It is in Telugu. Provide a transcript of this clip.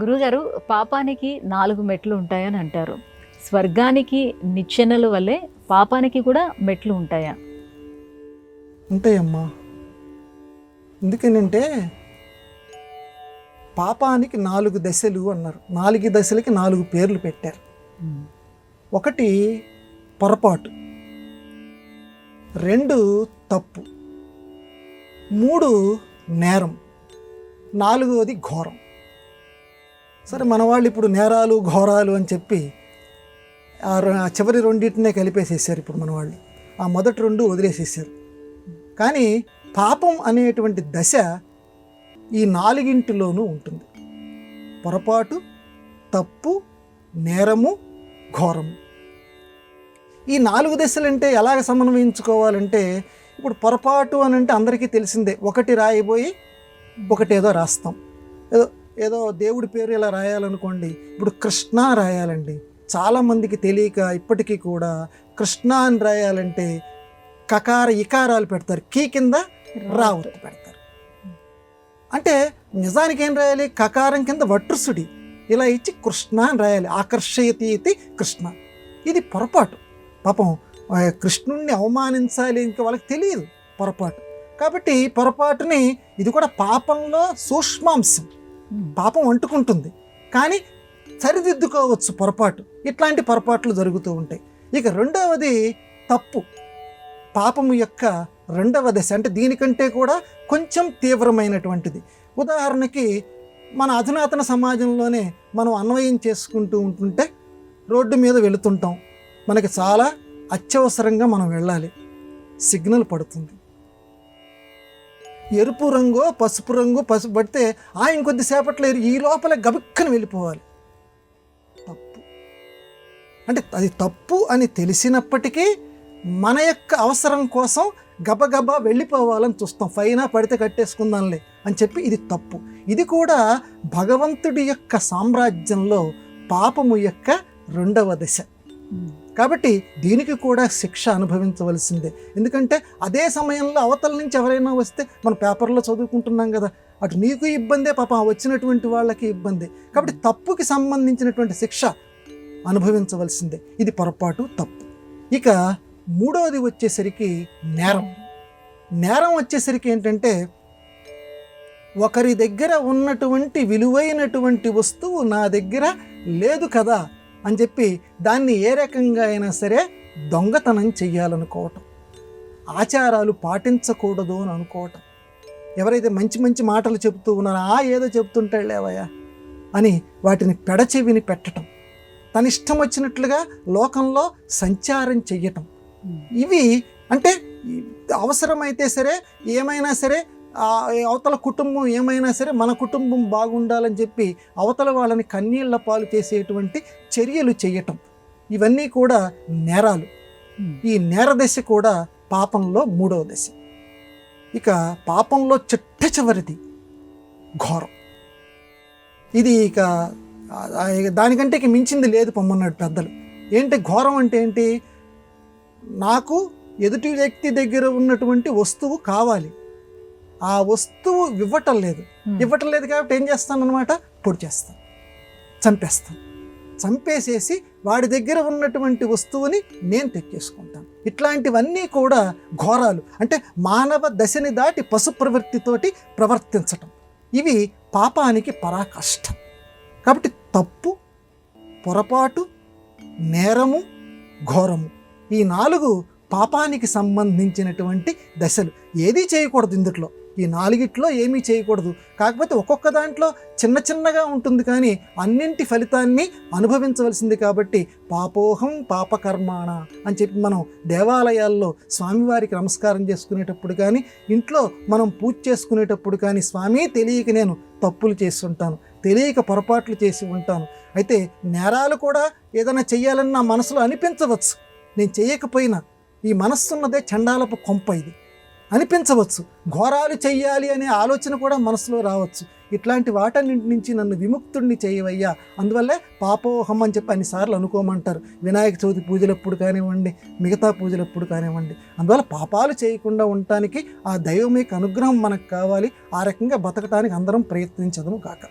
గురుగారు, పాపానికి 4 మెట్లు ఉంటాయని అంటారు. స్వర్గానికి నిచ్చెనల వల్లే పాపానికి కూడా మెట్లు ఉంటాయా? ఉంటాయమ్మా. ఎందుకనంటే పాపానికి 4 దశలు అన్నారు. 4 దశలకి 4 పేర్లు పెట్టారు. ఒకటి పొరపాటు, 2 తప్పు, 3 నేరం, 4వది ఘోరం. సరే, మన వాళ్ళు ఇప్పుడు నేరాలు ఘోరాలు అని చెప్పి ఆ చివరి రెండింటినే కలిపేసేసారు. ఇప్పుడు మన వాళ్ళు ఆ మొదటి 2 వదిలేసేసారు. కానీ పాపం అనేటువంటి దశ ఈ 4ంటిలోనూ ఉంటుంది. పొరపాటు, తప్పు, నేరము, ఘోరము. ఈ 4 దశలంటే ఎలాగ సమన్వయించుకోవాలంటే, ఇప్పుడు పొరపాటు అని అంటే అందరికీ తెలిసిందే. ఒకటి రాయిపోయి ఒకటేదో రాస్తాం. ఏదో దేవుడి పేరు ఇలా రాయాలనుకోండి, ఇప్పుడు కృష్ణ రాయాలండి. చాలామందికి తెలియక ఇప్పటికీ కూడా కృష్ణ అని రాయాలంటే కకార ఇకారాలు పెడతారు, కీ కింద రావత్తు పెడతారు. అంటే నిజానికి ఏం రాయాలి? కకారం కింద వట్రుసుడి ఇలా ఇచ్చి కృష్ణ అని రాయాలి. ఆకర్షయతి ఇది కృష్ణ. ఇది పొరపాటు. పాపం కృష్ణుణ్ణి అవమానించాలి, ఇంకా వాళ్ళకి తెలియదు పొరపాటు. కాబట్టి పొరపాటుని, ఇది కూడా పాపంలో సూక్ష్మాంశం. పాపం అంటుకుంటుంది కానీ సరిదిద్దుకోవచ్చు పొరపాటు. ఇట్లాంటి పొరపాట్లు జరుగుతూ ఉంటాయి. ఇక రెండవది తప్పు. పాపము యొక్క 2వ దశ అంటే దీనికంటే కూడా కొంచెం తీవ్రమైనటువంటిది. ఉదాహరణకి మన అధునాతన సమాజంలోనే మనం అన్వయం చేసుకుంటూ ఉంటుంటే, రోడ్డు మీద వెళుతుంటాం, మనకి చాలా అత్యవసరంగా మనం వెళ్ళాలి, సిగ్నల్ పడుతుంది. ఎరుపు రంగు పసుపు రంగు పడితే ఇంకొద్దిసేపట్లో ఈ లోపల గబుక్కని వెళ్ళిపోవాలి. తప్పు. అంటే అది తప్పు అని తెలిసినప్పటికీ మన యొక్క అవసరం కోసం గబగబా వెళ్ళిపోవాలని చూస్తాం. ఫైనా పడితే కట్టేసుకుందాంలే అని చెప్పి ఇది తప్పు. ఇది కూడా భగవంతుడి యొక్క సామ్రాజ్యంలో పాపము యొక్క 2వ దశ. కాబట్టి దీనికి కూడా శిక్ష అనుభవించవలసిందే. ఎందుకంటే అదే సమయంలో అవతల నుంచి ఎవరైనా వస్తే, మన పేపర్లో చదువుకుంటున్నాం కదా, అటు నీకు ఇబ్బందే, పాపం వచ్చినటువంటి వాళ్ళకి ఇబ్బంది. కాబట్టి తప్పుకి సంబంధించినటువంటి శిక్ష అనుభవించవలసిందే. ఇది పొరపాటు, తప్పు. ఇక 3వది వచ్చేసరికి నేరం. నేరం వచ్చేసరికి ఏంటంటే, ఒకరి దగ్గర ఉన్నటువంటి విలువైనటువంటి వస్తువు నా దగ్గర లేదు కదా అని చెప్పి దాన్ని ఏ రకంగా అయినా సరే దొంగతనం చెయ్యాలనుకోవటం, ఆచారాలు పాటించకూడదు అని అనుకోవటం. ఎవరైతే మంచి మంచి మాటలు చెబుతూ ఉన్నారో, ఏదో చెబుతుంటాడు లేవయ్యా అని వాటిని పెడచెవిని పెట్టడం, తన ఇష్టం వచ్చినట్లుగా లోకంలో సంచారం చెయ్యటం. ఇవి అంటే అవసరమైతే సరే, ఏమైనా సరే, అవతల కుటుంబం ఏమైనా సరే మన కుటుంబం బాగుండాలని చెప్పి అవతల వాళ్ళని కన్నీళ్ల పాలు చేసేటువంటి చర్యలు చేయటం, ఇవన్నీ కూడా నేరాలు. ఈ నేర దశ కూడా పాపంలో 3వ దశ. ఇక పాపంలో చిట్ట చివరిది ఘోరం. ఇది ఇక దానికంటే ఇక మించింది లేదు పొమ్మన్నాడు పెద్దలు. ఏంటి ఘోరం అంటే ఏంటి? నాకు ఎదుటి వ్యక్తి దగ్గర ఉన్నటువంటి వస్తువు కావాలి, ఆ వస్తువు ఇవ్వటం లేదు కాబట్టి ఏం చేస్తాను అనమాట, పొడి చేస్తాను, చంపేస్తాను. చంపేసేసి వాడి దగ్గర ఉన్నటువంటి వస్తువుని నేను తెచ్చేసుకుంటాను. ఇట్లాంటివన్నీ కూడా ఘోరాలు. అంటే మానవ దశని దాటి పశు ప్రవృత్తితోటి ప్రవర్తించటం. ఇవి పాపానికి పరాకాష్ఠ. కాబట్టి తప్పు, పొరపాటు, నేరము, ఘోరము, ఈ 4 పాపానికి సంబంధించినటువంటి దశలు. ఏదీ చేయకూడదు ఇందులో. ఈ 4ట్లో ఏమీ చేయకూడదు. కాకపోతే ఒక్కొక్క దాంట్లో చిన్న చిన్నగా ఉంటుంది, కానీ అన్నింటి ఫలితాన్ని అనుభవించవలసింది. కాబట్టి పాపోహం పాపకర్మాణ అని చెప్పి మనం దేవాలయాల్లో స్వామివారికి నమస్కారం చేసుకునేటప్పుడు కానీ, ఇంట్లో మనం పూజ చేసుకునేటప్పుడు కానీ, స్వామి తెలియక నేను తప్పులు చేసి ఉంటాను, తెలియక పొరపాట్లు చేసి ఉంటాను. అయితే నేరాలు కూడా ఏదైనా చెయ్యాలని నా మనసులో అనిపించవచ్చు. నేను చేయకపోయినా ఈ మనస్సున్నదే చండాలపు కొంప ఇది అనిపించవచ్చు. ఘోరాలు చెయ్యాలి అనే ఆలోచన కూడా మనసులో రావచ్చు. ఇట్లాంటి వాటన్నింటి నుంచి నన్ను విముక్తుడిని చేయవయ్యా, అందువల్లే పాపోహం అని చెప్పి అన్నిసార్లు అనుకోమంటారు. వినాయక చవితి పూజలప్పుడు కానివ్వండి, మిగతా పూజలప్పుడు కానివ్వండి. అందువల్ల పాపాలు చేయకుండా ఉండటానికి ఆ దైవం యొక్క అనుగ్రహం మనకు కావాలి. ఆ రకంగా బతకటానికి అందరం ప్రయత్నించదము కాక.